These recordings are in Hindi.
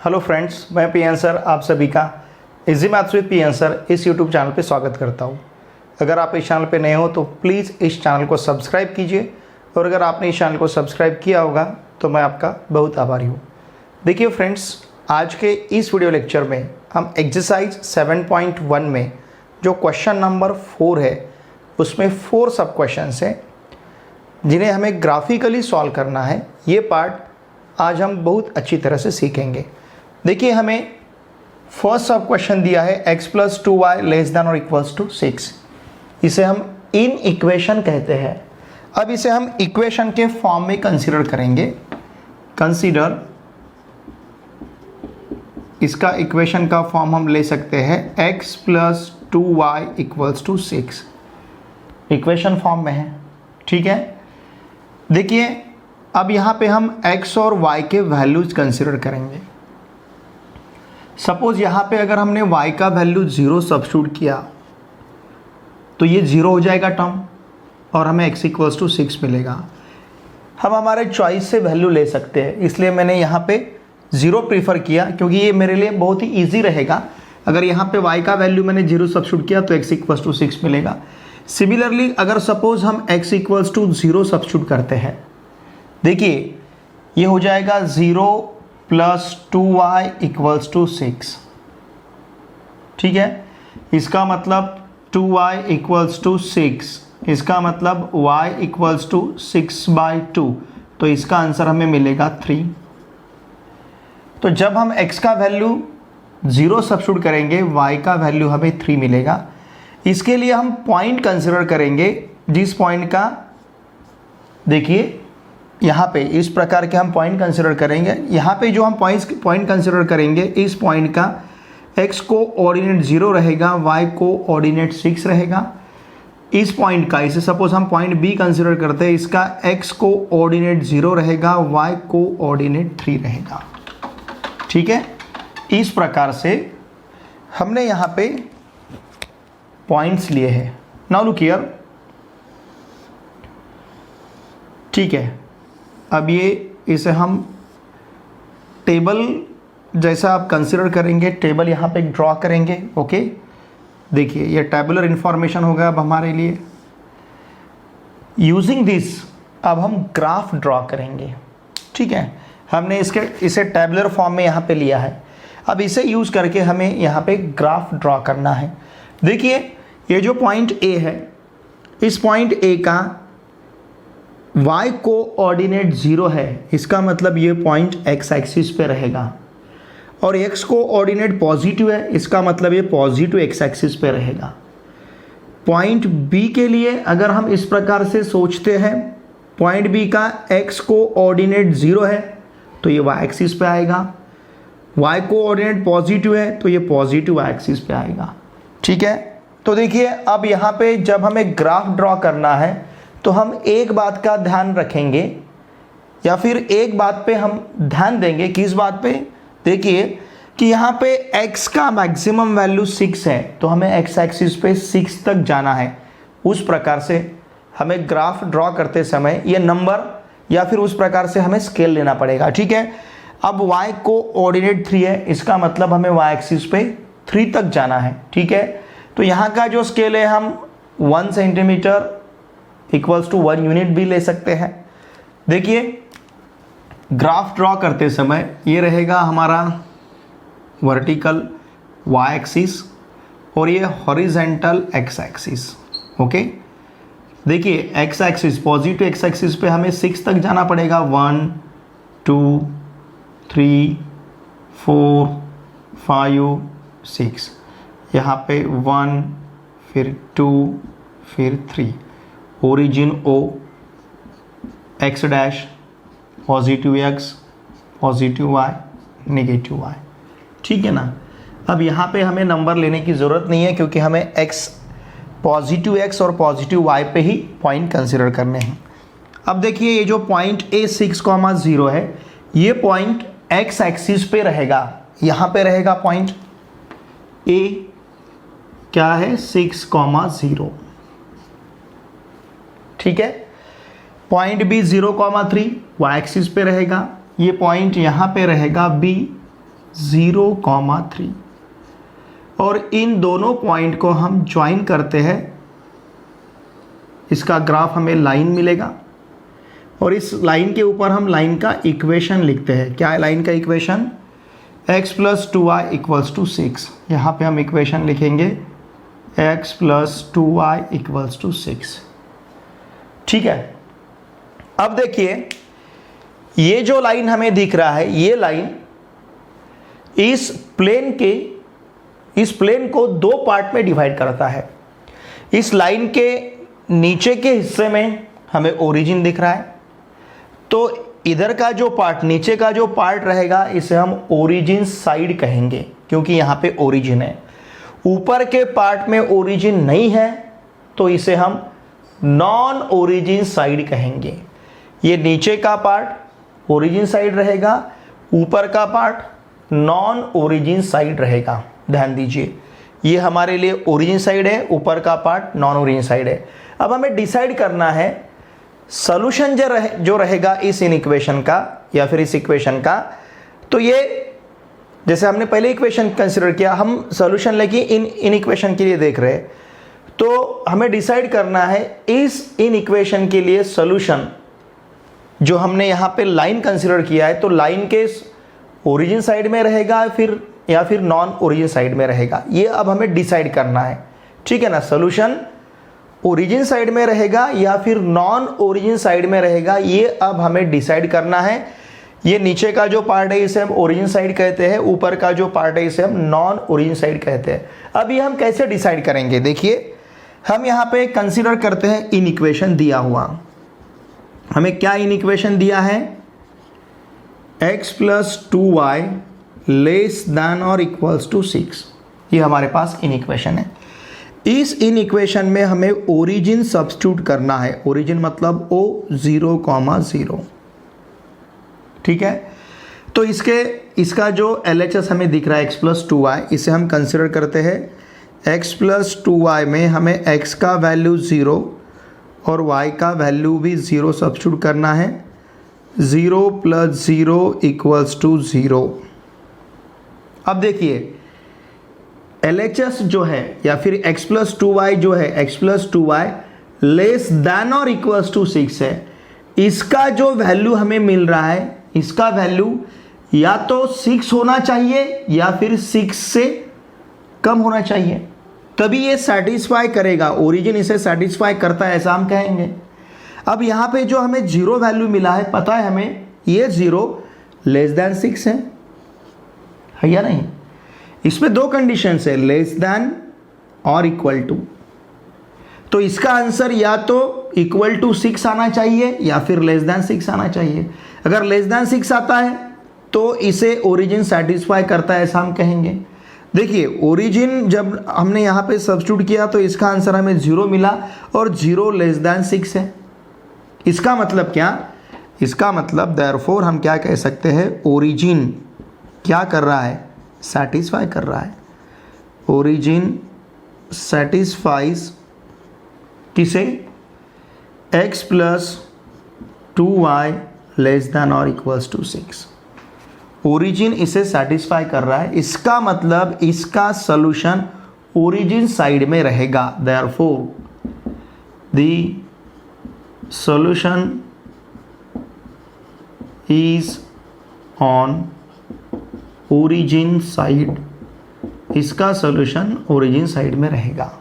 हेलो फ्रेंड्स, मैं पी आंसर आप सभी का easy maths with P answer इस यूट्यूब चैनल पे स्वागत करता हूँ। अगर आप इस चैनल पे नए हो तो प्लीज़ इस चैनल को सब्सक्राइब कीजिए, और अगर आपने इस चैनल को सब्सक्राइब किया होगा तो मैं आपका बहुत आभारी हूँ। देखिए फ्रेंड्स, आज के इस वीडियो लेक्चर में हम एक्सरसाइज 7.1 में जो क्वेश्चन नंबर 4 है उसमें 4 सब क्वेश्चन हैं जिन्हें हमें ग्राफिकली सॉल्व करना है। ये पार्ट आज हम बहुत अच्छी तरह से सीखेंगे। देखिए, हमें फर्स्ट सब क्वेश्चन दिया है x + 2y <= 6। इसे हम इन इक्वेशन कहते हैं। अब इसे हम इक्वेशन के फॉर्म में कंसीडर करेंगे। कंसीडर, इसका इक्वेशन का फॉर्म हम ले सकते हैं x + 2y = 6। इक्वेशन फॉर्म में है, ठीक है। देखिए, अब यहाँ पे हम x और y के वैल्यूज कंसीडर करेंगे। सपोज यहाँ पे अगर हमने y का वैल्यू 0 सब्स्टिट्यूट किया तो ये 0 हो जाएगा टर्म और हमें x = 6 मिलेगा। हम हमारे चॉइस से वैल्यू ले सकते हैं, इसलिए मैंने यहाँ पे 0 प्रीफर किया क्योंकि ये मेरे लिए बहुत ही ईजी रहेगा। अगर यहाँ पे y का वैल्यू मैंने 0 सब्स्टिट्यूट किया तो x = 6 मिलेगा। सिमिलरली अगर सपोज हम x = 0 सब्स्टिट्यूट करते हैं, देखिए ये हो जाएगा 0 + 2y = 6, ठीक है। इसका मतलब 2y = 6, इसका मतलब y = 6/2, तो इसका आंसर हमें मिलेगा 3। तो जब हम x का वैल्यू 0 सब्स्टिट्यूट करेंगे y का वैल्यू हमें 3 मिलेगा। इसके लिए हम पॉइंट कंसिडर करेंगे, जिस पॉइंट का, देखिए यहाँ पे इस प्रकार के हम पॉइंट कंसिडर करेंगे। यहाँ पे जो हम पॉइंट कंसिडर करेंगे, इस पॉइंट का x को ऑर्डिनेट 0 रहेगा, y को ऑर्डिनेट 6 रहेगा। इस पॉइंट का, इसे सपोज हम पॉइंट B कंसिडर करते हैं, इसका x को ऑर्डिनेट 0 रहेगा, y को ऑर्डिनेट 3 रहेगा, ठीक है। इस प्रकार से हमने यहाँ पे पॉइंट्स लिए हैं। नाउ लुक हियर, ठीक है। अब ये इसे हम टेबल जैसा आप कंसिडर करेंगे, टेबल यहाँ पे ड्रॉ करेंगे, ओके। देखिए ये टेबुलर इंफॉर्मेशन होगा अब हमारे लिए। यूजिंग दिस अब हम ग्राफ ड्रॉ करेंगे, ठीक है। हमने इसे टेबुलर फॉर्म में यहाँ पे लिया है। अब इसे यूज़ करके हमें यहाँ पे ग्राफ ड्रॉ करना है। देखिए ये जो पॉइंट A है, इस पॉइंट A का y को ऑर्डिनेट 0 है, इसका मतलब ये पॉइंट x एक्सिस पे रहेगा, और x को ऑर्डिनेट पॉजिटिव है, इसका मतलब ये पॉजिटिव x एक्सिस पे रहेगा। पॉइंट B के लिए अगर हम इस प्रकार से सोचते हैं, पॉइंट B का x को ऑर्डिनेट 0 है तो ये y एक्सिस पे आएगा, y को ऑर्डिनेट पॉजिटिव है तो ये पॉजिटिव y एक्सिस पे आएगा, ठीक है। तो देखिए अब यहाँ पे जब हमें ग्राफ ड्रॉ करना है तो हम एक बात का ध्यान रखेंगे, या फिर एक बात पे हम ध्यान देंगे। किस बात पे? देखिए कि यहाँ पे x का मैक्सिमम वैल्यू 6 है, तो हमें x एक्सिस पे 6 तक जाना है। उस प्रकार से हमें ग्राफ ड्रॉ करते समय ये नंबर या फिर उस प्रकार से हमें स्केल लेना पड़ेगा, ठीक है। अब y को ऑर्डिनेट 3 है, इसका मतलब हमें y एक्सिस पे 3 तक जाना है, ठीक है। तो यहाँ का जो स्केल है हम 1 सेंटीमीटर = 1 यूनिट भी ले सकते हैं। देखिए ग्राफ ड्रॉ करते समय ये रहेगा हमारा वर्टिकल y एक्सिस और ये हॉरिजेंटल x एक्सिस, ओके। देखिए x axis, positive x axis पे हमें 6 तक जाना पड़ेगा। 1 2 3 4 5 6, यहाँ पे 1 फिर 2 फिर 3, origin O, x dash, positive x, positive y, negative y, ठीक है ना। अब यहाँ पे हमें नंबर लेने की ज़रूरत नहीं है क्योंकि हमें पॉजिटिव x और पॉजिटिव y पे ही पॉइंट कंसिडर करने हैं। अब देखिए ये जो पॉइंट A 6,0 है, ये पॉइंट x एक्सिस पे रहेगा। यहाँ पे रहेगा पॉइंट A क्या है 6,0, ठीक है। पॉइंट B 0,3 y एक्सिस पे रहेगा। ये पॉइंट यहाँ पे रहेगा B 0,3 और इन दोनों पॉइंट को हम ज्वाइन करते हैं, इसका ग्राफ हमें लाइन मिलेगा और इस लाइन के ऊपर हम लाइन का इक्वेशन लिखते हैं। क्या है लाइन का इक्वेशन? x + 2y = 6। यहाँ पे हम इक्वेशन लिखेंगे x + 2y = 6। ठीक है, अब देखिए ये जो लाइन हमें दिख रहा है, ये लाइन इस प्लेन को दो पार्ट में डिवाइड करता है। इस लाइन के नीचे के हिस्से में हमें ओरिजिन दिख रहा है, तो इधर का जो पार्ट, नीचे का जो पार्ट रहेगा, इसे हम ओरिजिन साइड कहेंगे क्योंकि यहाँ पे ओरिजिन है। ऊपर के पार्ट में ओरिजिन नहीं है तो इसे हम नॉन ओरिजिन साइड कहेंगे। ये नीचे का पार्ट ओरिजिन साइड रहेगा, ऊपर का पार्ट नॉन ओरिजिन साइड रहेगा। ध्यान दीजिए, ये हमारे लिए ओरिजिन साइड है, ऊपर का पार्ट नॉन ओरिजिन साइड है। अब हमें डिसाइड करना है सॉल्यूशन जो रहेगा इस इक्वेशन का या फिर इस इक्वेशन का। तो ये जैसे हमने पहले इक्वेशन कंसिडर किया, हम सॉल्यूशन लेके इन इक्वेशन के लिए देख रहे हैं, तो हमें डिसाइड करना है इस इन इक्वेशन के लिए सॉल्यूशन जो हमने यहाँ पे लाइन कंसिडर किया है, तो लाइन के ओरिजिन साइड में रहेगा या फिर नॉन ओरिजिन साइड में रहेगा, ये अब हमें डिसाइड करना है। ठीक है ना, सॉल्यूशन ओरिजिन साइड में रहेगा या फिर नॉन ओरिजिन साइड में रहेगा, ये अब हमें डिसाइड करना है। ये नीचे का जो पार्ट है इसे हम ओरिजिन साइड कहते हैं, ऊपर का जो पार्ट है इसे हम नॉन ओरिजिन साइड कहते हैं। अब ये हम कैसे डिसाइड करेंगे? देखिए, हम यहाँ पे कंसीडर करते हैं इन इक्वेशन दिया हुआ। हमें क्या इन इक्वेशन दिया है? x + 2y ≤ 6। ये हमारे पास इन इक्वेशन है। इस इन इक्वेशन में हमें ओरिजिन सब्स्टिट्यूट करना है। ओरिजिन मतलब o 0,0। ठीक है, तो इसका जो LHS हमें दिख रहा है x + 2y, इसे हम कंसिडर करते हैं। x + 2y में हमें x का वैल्यू 0 और y का वैल्यू भी 0 सब्स्टिट्यूट करना है। 0 + 0 = 0। अब देखिए LHS जो है या फिर x + 2y जो है, x + 2y < ≤ 6 है, इसका जो वैल्यू हमें मिल रहा है, इसका वैल्यू या तो 6 होना चाहिए या फिर 6 से कम होना चाहिए, तभी ये सेटिस्फाई करेगा। ओरिजिन इसे सेटिस्फाई करता है, ऐसा हम कहेंगे। अब यहाँ पे जो हमें 0 वैल्यू मिला है, पता है हमें ये 0 < 6 है या नहीं? इसमें दो कंडीशंस है, < और =। तो इसका आंसर या तो =6 आना चाहिए या फिर < 6 आना चाहिए। अगर < 6 आता है तो इसे ओरिजिन सेटिस्फाई करता है, ऐसा हम कहेंगे। देखिए, ओरिजिन जब हमने यहाँ पे सब्स्टिट्यूट किया तो इसका आंसर हमें 0 मिला और 0 < 6 है। इसका मतलब क्या? इसका मतलब देयरफॉर हम क्या कह सकते हैं? ओरिजिन क्या कर रहा है? सेटिस्फाई कर रहा है। ओरिजिन सेटिस्फाइज किसे? x + 2y < 6। ओरिजिन इसे सेटिस्फाई कर रहा है, इसका मतलब इसका सॉल्यूशन ओरिजिन साइड में रहेगा। Therefore the solution is on origin side. इसका सॉल्यूशन ओरिजिन साइड में रहेगा।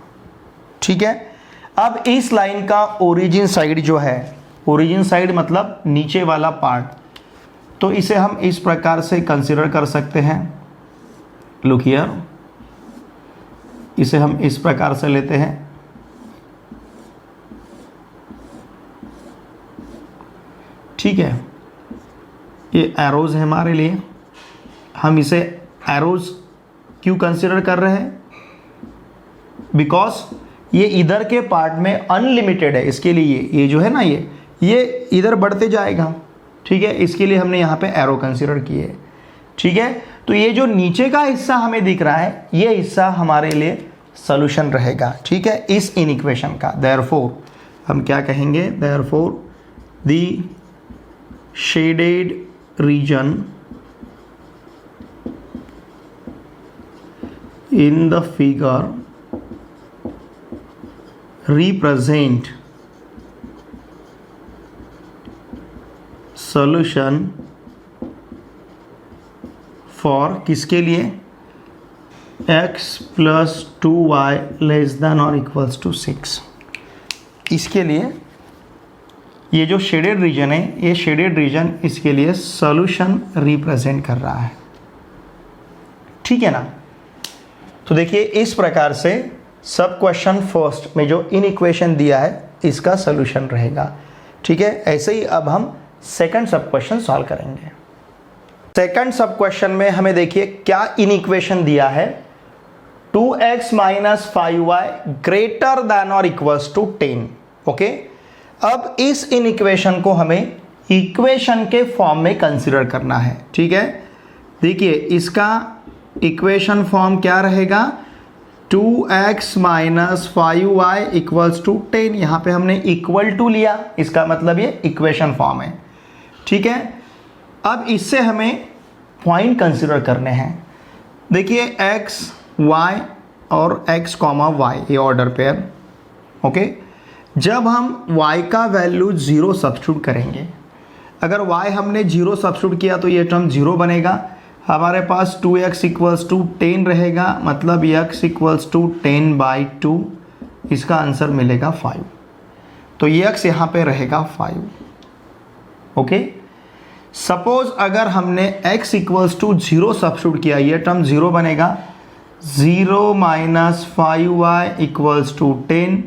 ठीक है, अब इस लाइन का ओरिजिन साइड जो है, ओरिजिन साइड मतलब नीचे वाला पार्ट, तो इसे हम इस प्रकार से कंसीडर कर सकते हैं। लुक हियर, इसे हम इस प्रकार से लेते हैं। ठीक है, ये एरोज है हमारे लिए। हम इसे एरोज क्यों कंसीडर कर रहे हैं? बिकॉज ये इधर के पार्ट में अनलिमिटेड है, इसके लिए ये जो है ना, ये इधर बढ़ते जाएगा। ठीक है, इसके लिए हमने यहाँ पे एरो कंसीडर किए। ठीक है, तो ये जो नीचे का हिस्सा हमें दिख रहा है, ये हिस्सा हमारे लिए सॉल्यूशन रहेगा। ठीक है, इस इन इक्वेशन का। देयरफॉर हम क्या कहेंगे? Therefore the shaded region in the figure represent solution for किसके लिए x plus 2y less than or equals to 6। इसके लिए ये जो शेडेड रीजन है, ये शेडेड रीजन इसके लिए सॉल्यूशन रिप्रेजेंट कर रहा है, ठीक है ना। तो देखिए इस प्रकार से सब क्वेश्चन फर्स्ट में जो इन इक्वेशन दिया है इसका सॉल्यूशन रहेगा, ठीक है। ऐसे ही अब हम सेकंड सब क्वेश्चन सॉल्व करेंगे। सेकंड सब क्वेश्चन में हमें देखिए क्या इन इक्वेशन दिया है, 2x minus 5y greater than और इक्वल्स टू 10। ओके, अब इस इन इक्वेशन को हमें इक्वेशन के फॉर्म में कंसीडर करना है, ठीक है। देखिए इसका इक्वेशन फॉर्म क्या रहेगा, 2x minus 5y equals to 10। यहाँ पे हमने इक्वल टू लिया, इसका मतलब ये इक्वेशन फॉर्म है, ठीक है। अब इससे हमें पॉइंट कंसीडर करने हैं। देखिए x, y और x, y ये ऑर्डर पेयर, ओके। जब हम y का वैल्यू 0 सब्स्टिट्यूट करेंगे, अगर y हमने 0 सब्स्टिट्यूट किया तो ये टर्म 0 बनेगा, हमारे पास 2x इक्वल्स टू 10 रहेगा, मतलब x इक्वल्स टू 10/2, इसका आंसर मिलेगा 5। तो ये x यहाँ पे रहेगा 5, ओके। सपोज अगर हमने x इक्वल्स टू 0 सब्स्टिट्यूट किया, ये टर्म 0 बनेगा, 0 minus 5y equals to 10,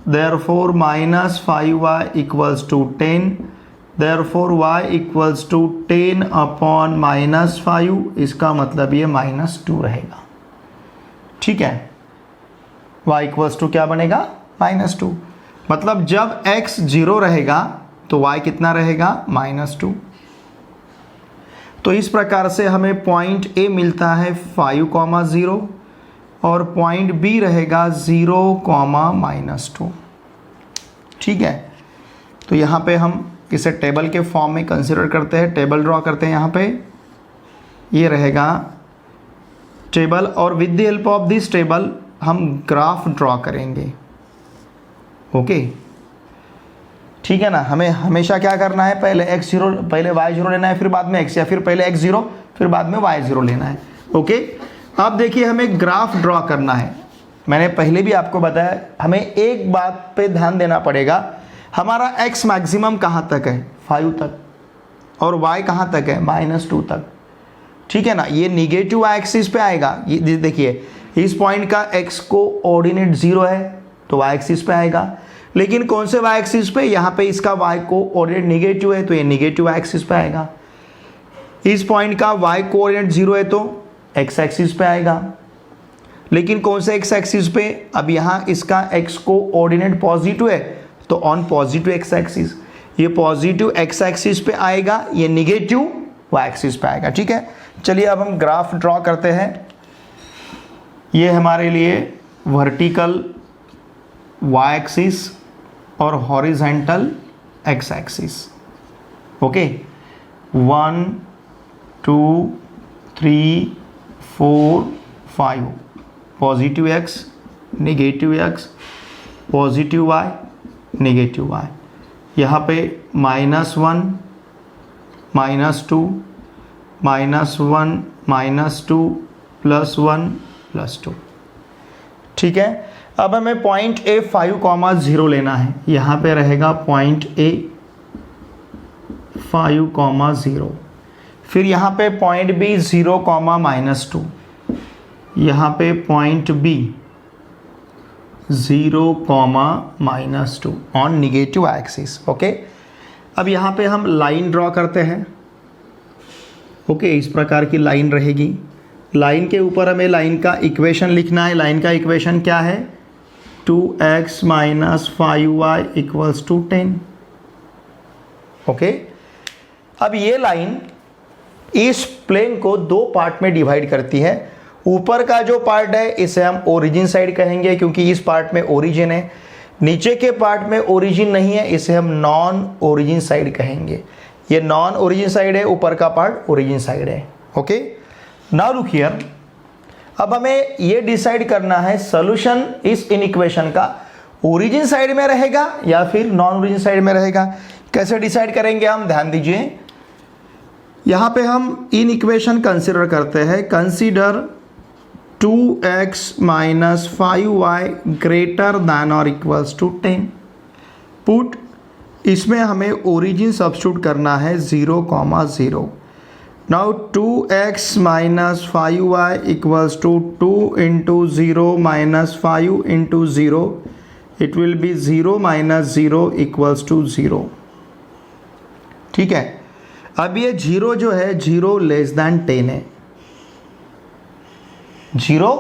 therefore minus 5y equals to 10, therefore y equals to 10 upon minus 5, इसका मतलब ये -2 रहेगा, ठीक है। y इक्वल्स टू क्या बनेगा, -2। मतलब जब x 0 रहेगा तो y कितना रहेगा, -2। तो इस प्रकार से हमें पॉइंट A मिलता है 5,0 और पॉइंट B रहेगा 0,-2, ठीक है। तो यहाँ पे हम इसे टेबल के फॉर्म में कंसीडर करते हैं, टेबल ड्रॉ करते हैं। यहाँ पे ये रहेगा टेबल, और with the help of this table हम ग्राफ ड्रॉ करेंगे, ओके, ठीक है ना। हमें हमेशा क्या करना है, पहले पहले y0 लेना है, फिर बाद में x, या फिर पहले x0 फिर बाद में y0 लेना है, ओके। अब देखिए हमें ग्राफ ड्रॉ करना है। मैंने पहले भी आपको बताया, हमें एक बात पे ध्यान देना पड़ेगा, हमारा x मैक्सिमम कहाँ तक है, 5 तक, और y कहाँ तक है, -2 तक, ठीक है ना। ये निगेटिव एक्सिस पे आएगा। ये देखिए इस पॉइंट का x को ऑर्डिनेट 0 है तो y एक्सिस पे आएगा, लेकिन कौन से y एक्सिस पे, यहाँ पे इसका y को ऑर्डिनेट निगेटिव है तो ये निगेटिव एक्सिस पे आएगा। इस पॉइंट का y को ऑर्डिनेट 0 है तो x एक्सिस पे आएगा, लेकिन कौन से x एक्सिस पे, अब यहाँ इसका x को ऑर्डिनेट पॉजिटिव है तो ऑन पॉजिटिव x एक्सिस, ये पॉजिटिव x एक्सिस पे आएगा, ये निगेटिव y एक्सिस पे आएगा, ठीक है। चलिए अब हम ग्राफ ड्रॉ करते हैं। ये हमारे लिए वर्टिकल y एक्सिस और horizontal x axis, okay. 1 2 3 4 5, positive x, negative x, positive y, negative y। यहाँ पे -1 -2 -1 -2 +1 +2, ठीक है। अब हमें पॉइंट A 5,0 लेना है। यहाँ पे रहेगा पॉइंट A 5,0, फिर यहाँ पे पॉइंट B 0,-2, यहाँ पे point B 0,-2 on negative axis, okay. अब यहाँ पे हम लाइन ड्रॉ करते हैं, ओके। इस प्रकार की लाइन रहेगी। लाइन के ऊपर हमें लाइन का इक्वेशन लिखना है। लाइन का इक्वेशन क्या है, 2x minus 5y equals to 10, okay. अब ये लाइन इस प्लेन को 2 पार्ट में डिवाइड करती है। ऊपर का जो पार्ट है इसे हम ओरिजिन साइड कहेंगे, क्योंकि इस पार्ट में ओरिजिन है। नीचे के पार्ट में ओरिजिन नहीं है, इसे हम नॉन ओरिजिन साइड कहेंगे। ये नॉन ओरिजिन साइड है, ऊपर का पार्ट ओरिजिन साइड है, ओके। नाउ लुक हियर, अब हमें ये डिसाइड करना है सॉल्यूशन इस इक्वेशन का ओरिजिन साइड में रहेगा या फिर नॉन ओरिजिन साइड में रहेगा। कैसे डिसाइड करेंगे हम, ध्यान दीजिए। यहां पे हम इन इक्वेशन कंसीडर करते हैं। Consider 2x minus 5y greater than और इक्वल्स टू 10। पुट इसमें हमें ओरिजिन सब्स्टिट्यूट करना है 0,0। Now 2x minus 5y equals to 2 into 0 minus 5 into 0, it will be 0 minus 0 equals to 0। ठीक है, अब ये 0 जो है 0 लेस दैन 10 है, 0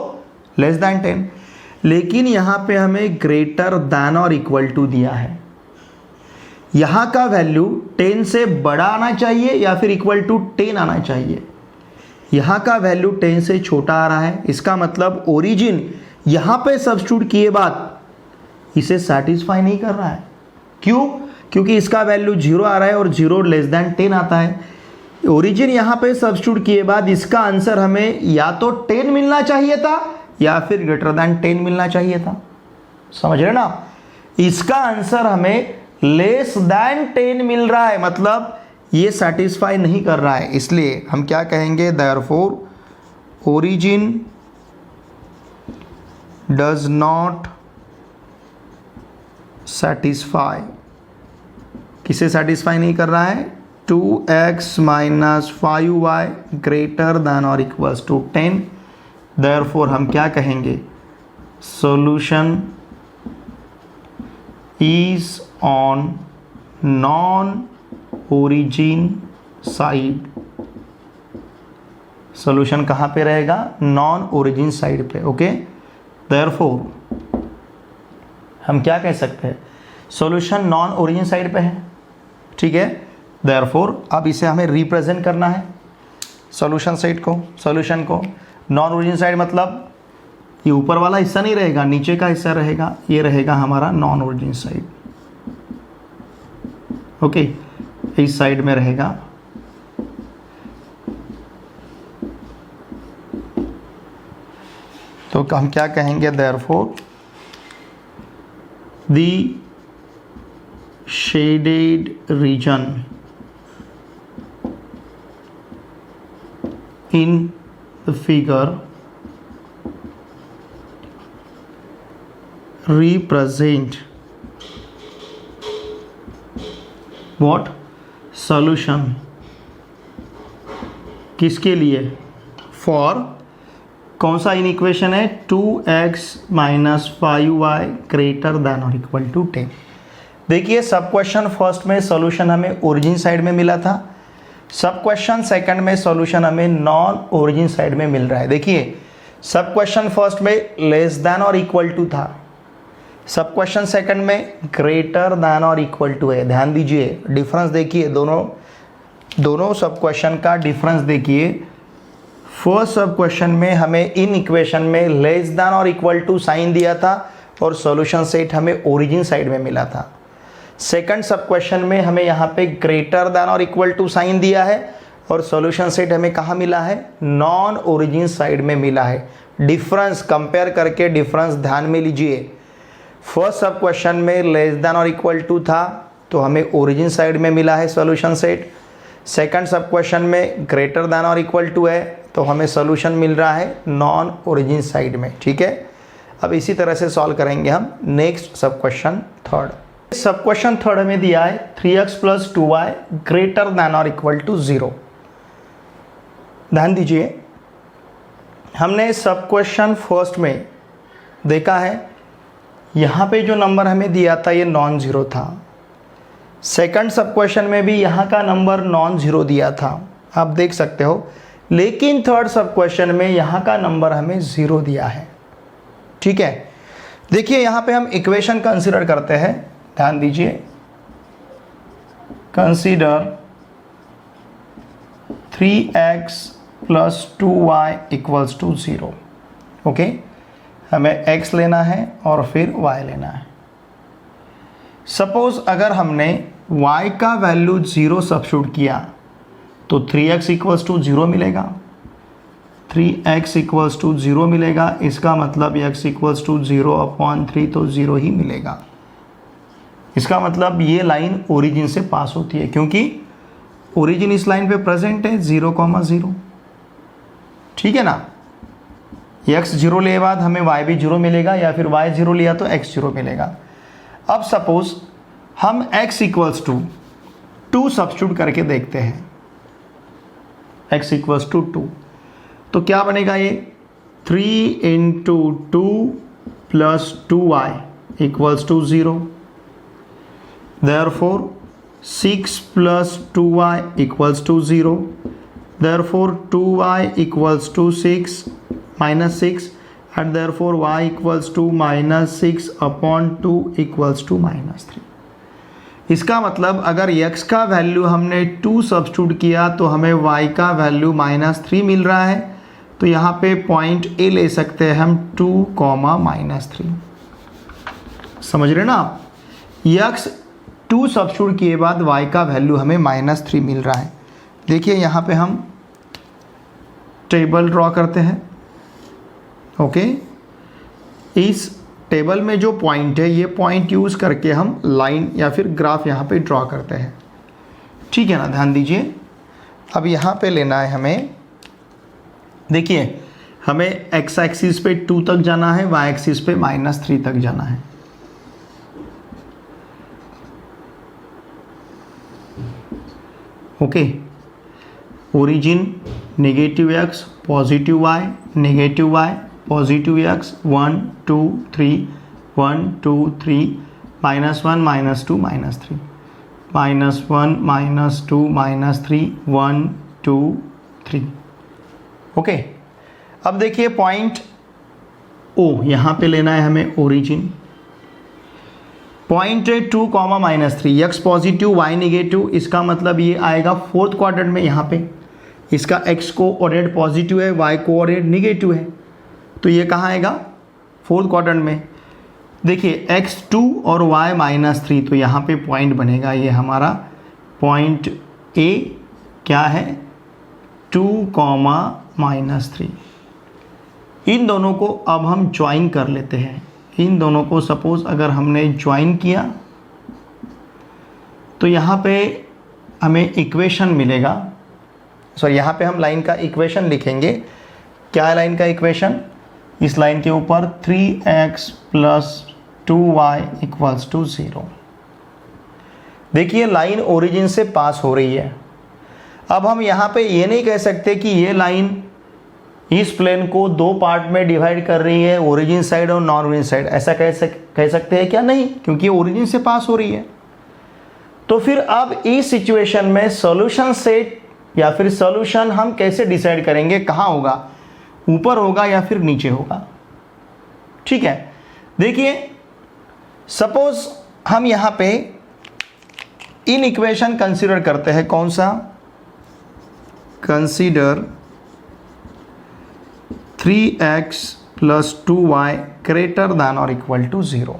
लेस दैन 10, लेकिन यहां पे हमें ग्रेटर दैन और इक्वल टू दिया है। यहां का वैल्यू 10 से बड़ा आना चाहिए या फिर इक्वल टू 10 आना चाहिए। यहां का वैल्यू 10 से छोटा आ रहा है, इसका मतलब ओरिजिन यहां पे सब्स्टिट्यूट किए बाद इसे सेटिस्फाई नहीं कर रहा है। क्यों? क्योंकि इसका वैल्यू 0 आ रहा है और 0 लेस दैन 10 आता है। ओरिजिन यहां पे सब्स्टिट्यूट किए बाद इसका आंसर हमें या तो 10 मिलना चाहिए था या फिर ग्रेटर दैन 10 मिलना चाहिए था। समझ रहे ना? इसका आंसर हमें लेस दैन 10 मिल रहा है, मतलब ये सेटिस्फाई नहीं कर रहा है। इसलिए हम क्या कहेंगे, therefore origin does not satisfy. किसे सेटिस्फाई नहीं कर रहा है? 2x minus 5y greater than और इक्वल्स टू 10। देयरफॉर हम क्या कहेंगे, solution is on non origin side. Solution कहाँ पे रहेगा? नॉन ओरिजिन साइड पे। ओके, देयरफॉर हम क्या कह सकते हैं, सॉल्यूशन नॉन ओरिजिन साइड पे है। ठीक है, देयरफॉर अब इसे हमें रिप्रेजेंट करना है सॉल्यूशन साइड को, सॉल्यूशन को। नॉन ओरिजिन साइड मतलब ये ऊपर वाला हिस्सा नहीं रहेगा, नीचे का हिस्सा रहेगा, ये रहेगा हमारा नॉन ओरिजिन साइड। ओके, इस साइड में रहेगा। तो हम क्या कहेंगे, therefore the shaded region in the figure represent what? solution किसके लिए? for कौन सा इन इक्वेशन है? 2x minus 5y greater than और इक्वल टू 10। देखिए, सब क्वेश्चन फर्स्ट में सॉल्यूशन हमें ओरिजिन साइड में मिला था, सब क्वेश्चन सेकंड में सॉल्यूशन हमें नॉन ओरिजिन साइड में मिल रहा है। देखिए, सब क्वेश्चन फर्स्ट में लेस दैन और इक्वल टू था, सब क्वेश्चन सेकंड में ग्रेटर दैन और इक्वल टू है। ध्यान दीजिए, डिफरेंस देखिए, दोनों सब क्वेश्चन का डिफरेंस देखिए। फर्स्ट सब क्वेश्चन में हमें इन इक्वेशन में लेस दैन और इक्वल टू साइन दिया था और सॉल्यूशन सेट हमें ओरिजिन साइड में मिला था। सेकंड सब क्वेश्चन में हमें यहाँ पे ग्रेटर दैन और इक्वल टू साइन दिया है और सॉल्यूशन सेट हमें कहाँ मिला है? नॉन ओरिजिन साइड में मिला है। डिफरेंस कंपेयर करके डिफरेंस ध्यान में लीजिए। फर्स्ट सब क्वेश्चन में लेस दैन और इक्वल टू था तो हमें ओरिजिन साइड में मिला है सॉल्यूशन सेट। सेकंड सब क्वेश्चन में ग्रेटर दैन और इक्वल टू है तो हमें सॉल्यूशन मिल रहा है नॉन ओरिजिन साइड में। ठीक है, अब इसी तरह से सॉल्व करेंगे हम नेक्स्ट सब क्वेश्चन थर्ड। सब क्वेश्चन थर्ड में दिया है 3x plus 2y greater than और इक्वल टू 0। ध्यान दीजिए, हमने सब क्वेश्चन फर्स्ट में देखा है, यहाँ पे जो नंबर हमें दिया था ये नॉन ज़ीरो था। सेकंड सब क्वेश्चन में भी यहाँ का नंबर नॉन ज़ीरो दिया था, आप देख सकते हो। लेकिन थर्ड सब क्वेश्चन में यहाँ का नंबर हमें 0 दिया है। ठीक है, देखिए यहाँ पे हम इक्वेशन कंसीडर करते हैं। ध्यान दीजिए, consider 3x plus 2y equals to 0। Okay, हमें x लेना है और फिर y लेना है। सपोज अगर हमने y का वैल्यू 0 सब्स्टिट्यूट किया तो 3x इक्वल्स टू 0 मिलेगा। 3x इक्वल्स टू 0 मिलेगा। इसका मतलब x इक्वल्स टू 0/3 तो 0 ही मिलेगा। इसका मतलब ये लाइन ओरिजिन से पास होती है, क्योंकि ओरिजिन इस लाइन पे प्रेजेंट है 0,0। ठीक है ना। x 0 ले बाद हमें y भी 0 मिलेगा, या फिर y 0 लिया तो x 0 मिलेगा। अब सपोज हम x इक्वल्स टू 2 सब्स्टिट्यूट करके देखते हैं। x इक्वल्स टू 2 तो क्या बनेगा ये 3 × 2 + 2y equals to 0। Therefore 6 + 2y equals to 0। Therefore 2y equals to 6 and therefore y equals to -6/2 equals to -3। इसका मतलब अगर x का वैल्यू हमने 2 सब्स्टिट्यूट किया तो हमें y का वैल्यू -3 मिल रहा है। तो यहाँ पे पॉइंट A ले सकते हैं हम 2, -3। समझ रहे ना आप। x 2 सब्स्टिट्यूट किए बाद y का वैल्यू हमें -3 मिल रहा है। देखिए यहाँ पे हम टेबल ड्रॉ करते हैं। ओके, इस टेबल में जो पॉइंट है ये पॉइंट यूज़ करके हम लाइन या फिर ग्राफ यहाँ पे ड्रॉ करते हैं। ठीक है ना, ध्यान दीजिए। अब यहाँ पे लेना है हमें, देखिए हमें x एक्सिस पे 2 तक जाना है, y एक्सिस पे -3 तक जाना है। Okay, origin -x positive y, negative y positive x 1 2 3 1 2 3 -1 -2 -3 -1 -2 -3 1 2 3। Okay, अब देखिए पॉइंट O यहाँ पे लेना है हमें origin. Point 2, -3 x positive y negative, इसका मतलब ये आएगा 4th क्वाड्रेंट में। यहाँ पे इसका x कोऑर्डिनेट पॉजिटिव है, y कोऑर्डिनेट नेगेटिव है, तो ये कहाँ आएगा 4th क्वाड्रेंट में। देखिए x2 और y -3, तो यहाँ पे पॉइंट बनेगा ये हमारा पॉइंट A क्या है 2, -3। इन दोनों को अब हम ज्वाइन कर लेते हैं। इन दोनों को सपोज अगर हमने ज्वाइन किया तो यहाँ पे हमें इक्वेशन मिलेगा। सॉरी, यहाँ पे हम लाइन का इक्वेशन लिखेंगे। क्या है लाइन का इक्वेशन? इस लाइन के ऊपर 3x + 2y इक्वल्स टू 0। देखिए लाइन ओरिजिन से पास हो रही है। अब हम यहाँ पे ये नहीं कह सकते कि ये लाइन इस प्लेन को 2 पार्ट में डिवाइड कर रही है, ओरिजिन साइड और नॉन ओरिजिन साइड। ऐसा कह सकते हैं क्या? नहीं, क्योंकि ओरिजिन से पास हो रही है। तो फिर अब इस सिचुएशन में सॉल्यूशन सेट या फिर सॉल्यूशन हम कैसे डिसाइड करेंगे? कहाँ होगा, ऊपर होगा या फिर नीचे होगा? ठीक है, देखिए सपोज हम यहाँ पे इन इक्वेशन कंसीडर करते हैं। कौन सा? Consider 3x + 2y ≥ 0।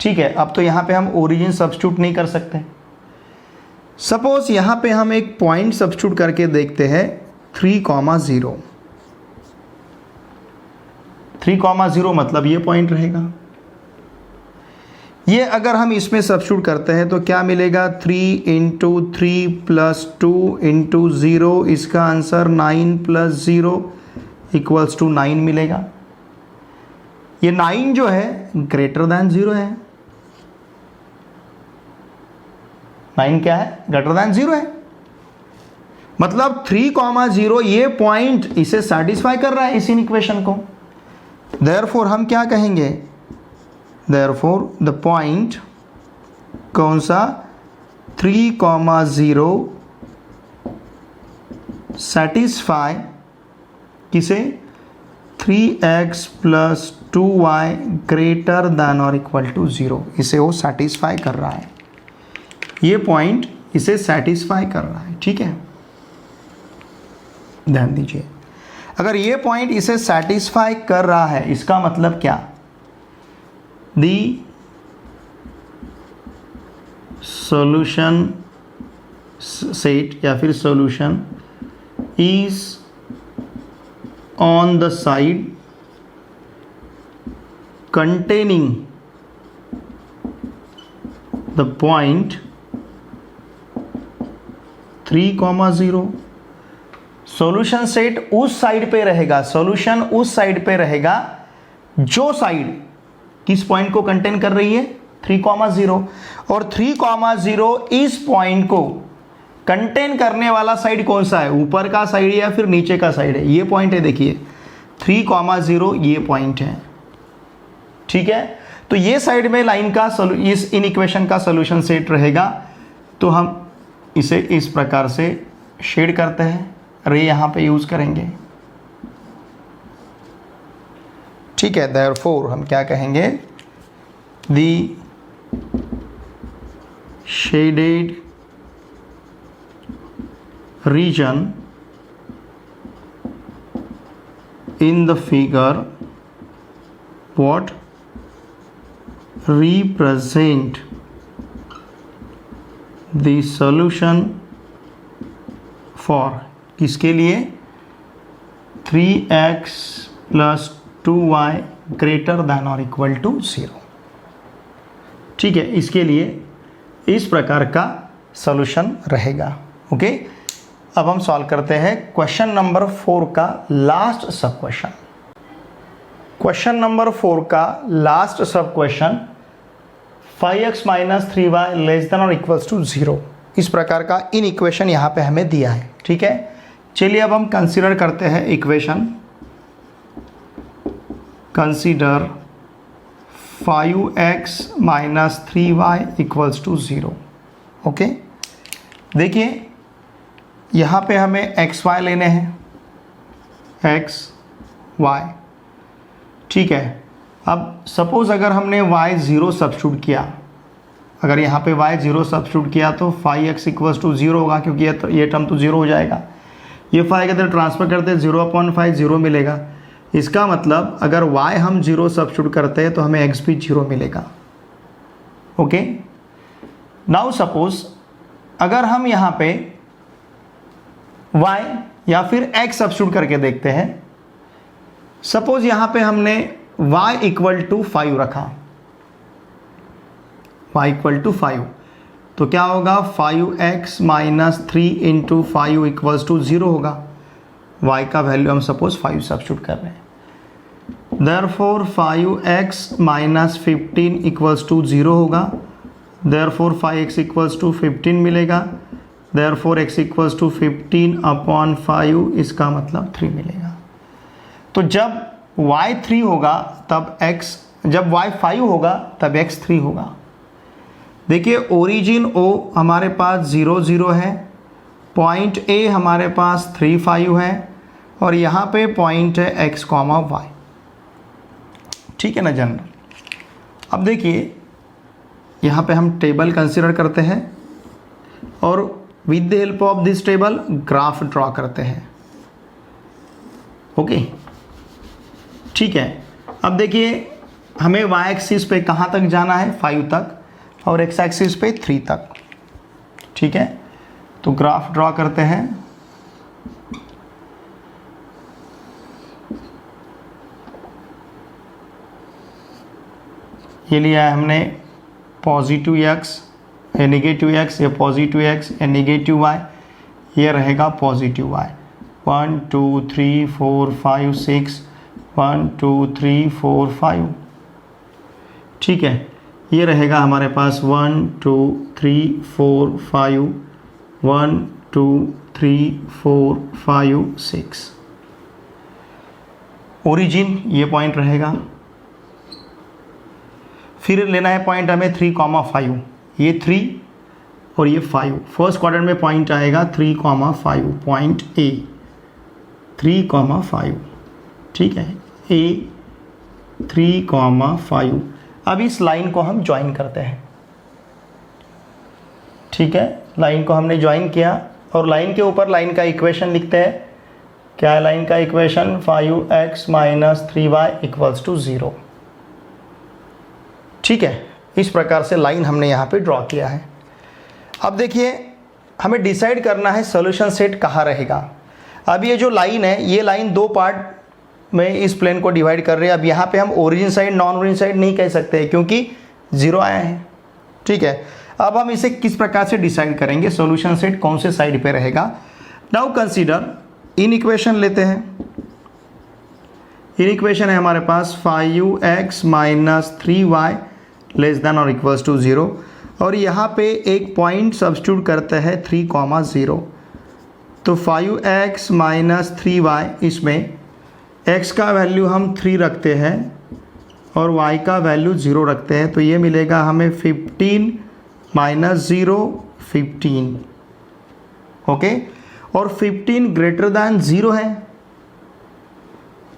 ठीक है, अब तो यहाँ पे हम ओरिजिन सब्स्टिट्यूट नहीं कर सकते। सपोज यहाँ पे हम एक पॉइंट सब्स्टिट्यूट करके देखते हैं 3,0। 3,0 मतलब ये पॉइंट रहेगा। ये अगर हम इसमें सब्स्टिट्यूट करते हैं तो क्या मिलेगा? 3 × 3 + 2 × 0, इसका आंसर 9 + 0 इक्वल्स टू 9 मिलेगा। ये 9 जो है > 0 है। 9 क्या है? > 0 है। मतलब 3,0 ये पॉइंट इसे सेटिस्फाई कर रहा है इस इक्वेशन को। देयरफॉर हम क्या कहेंगे? देयरफॉर द पॉइंट कौन सा? 3,0 सेटिस्फाई किसे? 3x + 2y ≥ 0। इसे वो सेटिस्फाई कर रहा है, ये पॉइंट इसे सेटिस्फाई कर रहा है। ठीक है, ध्यान दीजिए। अगर ये पॉइंट इसे सेटिस्फाई कर रहा है, इसका मतलब क्या? दी सॉल्यूशन सेट या फिर solution is on the side containing the point 3,0। Solution set उस साइड पे रहेगा, सॉल्यूशन उस साइड पे रहेगा जो साइड किस पॉइंट को कंटेन कर रही है 3,0, और 3,0 इस पॉइंट को कंटेन करने वाला साइड कौन सा है, ऊपर का साइड या फिर नीचे का साइड है, ये पॉइंट है। देखिए 3,0 ये पॉइंट है, ठीक है। तो ये साइड में लाइन का इस इन इक्वेशन का सॉल्यूशन सेट रहेगा। तो हम इसे इस प्रकार से शेड करते हैं, रे यहां पे यूज करेंगे, ठीक है। देयरफॉर हम क्या कहेंगे, the shaded region in the figure what represent the solution for, इसके लिए 3x plus 2y greater than or equal to 0, ठीक है। इसके लिए इस प्रकार का सॉल्यूशन रहेगा, ओके। अब हम सॉल्व करते हैं क्वेश्चन नंबर 4 का लास्ट सब क्वेश्चन। क्वेश्चन नंबर 4 का लास्ट सब question 5x - 3y less then और इक्वल्स टू 0, इस प्रकार का इन इक्वेशन यहाँ पे हमें दिया है, ठीक है। चलिए अब हम कंसीडर करते हैं equation, consider 5x - 3y equals to 0, okay. देखिए यहाँ पे हमें एक्स वाई लेने हैं, एक्स वाई, ठीक है। अब सपोज अगर हमने y 0 सब्स्टिट्यूट किया, अगर यहाँ पे y 0 सब्स्टिट्यूट किया तो 5x इक्वल्स टू 0 होगा, क्योंकि ये टर्म तो 0 हो जाएगा। ये 5 के अंदर ट्रांसफर करते हैं 0/5 0 मिलेगा। इसका मतलब अगर y हम 0 सब्स्टिट्यूट करते हैं तो हमें x भी 0 मिलेगा, ओके। नाउ सपोज अगर हम यहाँ पे y या फिर x सब्स्टिट्यूट करके देखते हैं, सपोज यहां पे हमने y इक्वल टू 5 रखा, y इक्वल टू 5, तो क्या होगा 5x - 3 इंटू 5 इक्वल्स टू 0 होगा। y का वैल्यू हम सपोज 5 सब्स्टिट्यूट कर रहे हैं, देयरफॉर 5x - 15 इक्वल्स टू 0 होगा, देयरफॉर 5x इक्वल्स टू 15 मिलेगा, देयरफॉर x इक्वल्स टू 15/5, इसका मतलब 3 मिलेगा। तो जब y 3 होगा तब x, जब y 5 होगा तब x 3 होगा। देखिए ओरिजिन O हमारे पास 0 0 है, पॉइंट A हमारे पास 3 5 है, और यहाँ पे पॉइंट है x, y, ठीक है ना जनरल। अब देखिए यहाँ पे हम टेबल कंसीडर करते हैं और with the help of this table graph draw करते हैं, ओके, ठीक है। अब देखिए हमें y एक्सिस पे कहाँ तक जाना है, 5 तक, और x एक्सिस पे 3 तक, ठीक है। तो ग्राफ ड्रॉ करते हैं। ये लिया है हमने पॉजिटिव x, ये नेगेटिव x, ये पॉजिटिव x, ये नेगेटिव y, ये रहेगा पॉजिटिव y। 1 2 3 4 5 6, 1 2 3 4 5, ठीक है। ये रहेगा हमारे पास 1 2 3 4 5, 1 2 3 4 5 6। ओरिजिन ये पॉइंट रहेगा, फिर लेना है पॉइंट हमें 3,5, ये 3 और ये 5, फर्स्ट क्वाड्रेंट में पॉइंट आएगा 3,5, पॉइंट A 3,5, ठीक है, A 3,5। अब इस लाइन को हम ज्वाइन करते हैं, ठीक है। लाइन को हमने ज्वाइन किया और लाइन के ऊपर लाइन का इक्वेशन लिखते हैं। क्या है लाइन का equation, 5x - 3y equals to 0, ठीक है। इस प्रकार से लाइन हमने यहाँ पे ड्रॉ किया है। अब देखिए हमें डिसाइड करना है सॉल्यूशन सेट कहाँ रहेगा। अब ये जो लाइन है, ये लाइन दो पार्ट में इस प्लेन को डिवाइड कर रहे हैं। अब यहाँ पे हम origin side non origin side नहीं कह सकते क्योंकि 0 आया है, ठीक है। अब हम इसे किस प्रकार से डिसाइड करेंगे, सॉल्यूशन सेट कौन से साइड पे रहेगा। नाउ कंसीडर इन इक्वेशन लेते हैं। इन इक्वेशन है हमारे पास 5x minus 3y less then और इक्वल्स टू 0 और यहाँ पे एक पॉइंट सब्स्टिट्यूट करते हैं 3,0। तो 5x माइनस 3y, इसमें x का वैल्यू हम 3 रखते हैं और y का वैल्यू 0 रखते हैं। तो ये मिलेगा हमें 15 माइनस 0 15, ओके। और 15 ग्रेटर दैन 0 है,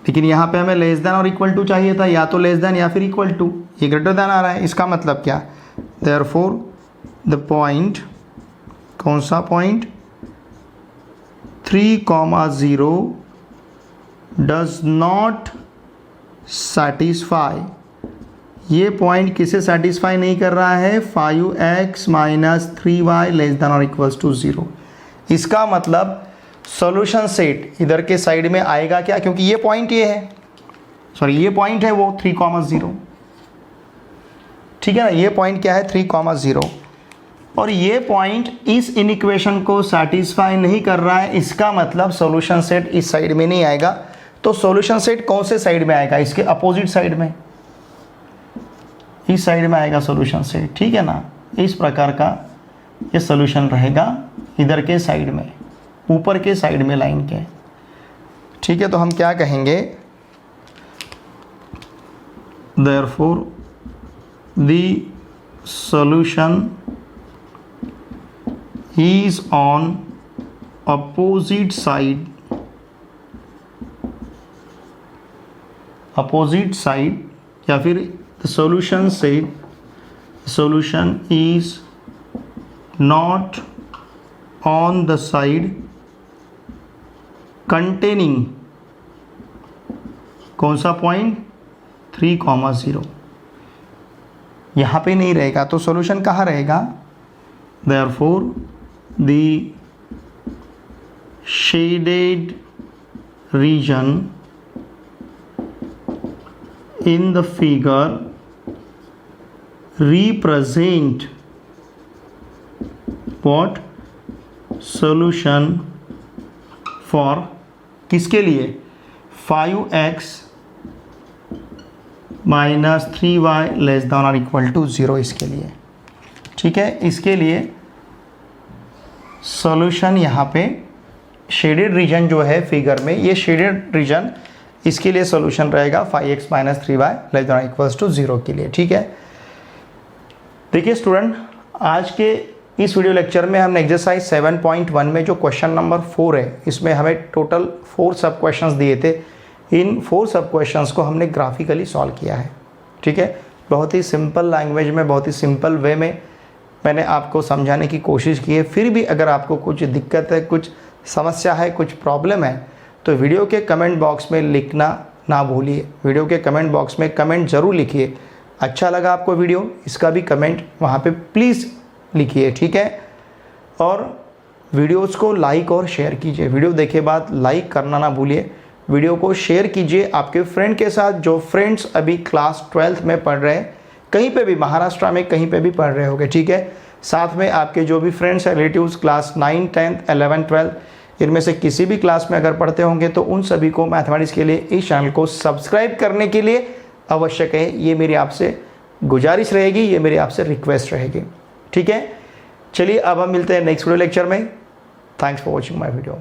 लेकिन यहाँ पे हमें लेस देन और इक्वल टू चाहिए था, या तो लेस देन या फिर इक्वल टू। ये ग्रेटर दैन आ रहा है, इसका मतलब क्या, देयरफॉर द पॉइंट, कौन सा पॉइंट, 3,0 डज नॉट सेटिस्फाई। ये पॉइंट किसे सेटिस्फाई नहीं कर रहा है, 5x minus 3y less then और इक्वल्स टू 0। इसका मतलब सॉल्यूशन सेट इधर के साइड में आएगा क्या, क्योंकि ये पॉइंट ये है, सॉरी ये पॉइंट है वो 3,0, ठीक है ना। ये पॉइंट क्या है 3,0 और ये पॉइंट इस इनइक्वेशन को सेटिस्फाई नहीं कर रहा है। इसका मतलब सॉल्यूशन सेट इस साइड में नहीं आएगा। तो सॉल्यूशन सेट कौन से साइड में आएगा, इसके अपोजिट साइड में, इस साइड में आएगा सॉल्यूशन सेट, ठीक है ना। इस प्रकार का ये सॉल्यूशन रहेगा इधर के साइड में, ऊपर के साइड में लाइन के, ठीक है। तो हम क्या कहेंगे, therefore the solution is on opposite side, opposite side, या फिर द सॉल्यूशन से solution is not on the side containing, कौन सा पॉइंट, 3,0। यहाँ पे नहीं रहेगा तो सॉल्यूशन कहाँ रहेगा, therefore the shaded region in the figure represent what, solution for, किसके लिए, 5x minus 3y less then और इक्वल टू 0, इसके लिए, ठीक है। इसके लिए सॉल्यूशन यहाँ पे शेडेड रीजन जो है फिगर में, ये शेडेड रीजन, इसके लिए सॉल्यूशन रहेगा 5x minus 3y less than equals to 0 के लिए, ठीक है। देखिए स्टूडेंट, आज के इस वीडियो लेक्चर में हमने एक्सरसाइज 7.1 में जो क्वेश्चन नंबर 4 है, इसमें हमें टोटल 4 सब क्वेश्चंस दिए थे। इन 4 सब क्वेश्चंस को हमने ग्राफिकली सॉल्व किया है, ठीक है। बहुत ही सिंपल लैंग्वेज में, बहुत ही सिंपल वे में मैंने आपको समझाने की कोशिश की है। फिर भी अगर आपको कुछ दिक्कत है, कुछ समस्या है, कुछ प्रॉब्लम है, तो वीडियो के कमेंट बॉक्स में लिखना ना भूलिए। वीडियो के कमेंट बॉक्स में कमेंट ज़रूर लिखिए। अच्छा लगा आपको वीडियो, इसका भी कमेंट वहाँ पे प्लीज़ लिखिए, ठीक है। और वीडियोस को लाइक और शेयर कीजिए। वीडियो देखे बाद लाइक करना ना भूलिए। वीडियो को शेयर कीजिए आपके फ्रेंड के साथ, जो फ्रेंड्स अभी क्लास 12th में पढ़ रहे हैं, कहीं पे भी महाराष्ट्र में कहीं पे भी पढ़ रहे होंगे, ठीक है। साथ में आपके जो भी फ्रेंड्स हैं, रिलेटिव्स क्लास 9, 10, 11, 12 इनमें से किसी भी क्लास में अगर पढ़ते होंगे तो उन सभी को मैथमेटिक्स के लिए इस चैनल को सब्सक्राइब करने के लिए आवश्यक है। ये मेरी आपसे गुजारिश रहेगी, ये मेरी आपसे रिक्वेस्ट रहेगी, ठीक है। चलिए अब हम मिलते हैं नेक्स्ट वीडियो लेक्चर में। Thanks for watching my video.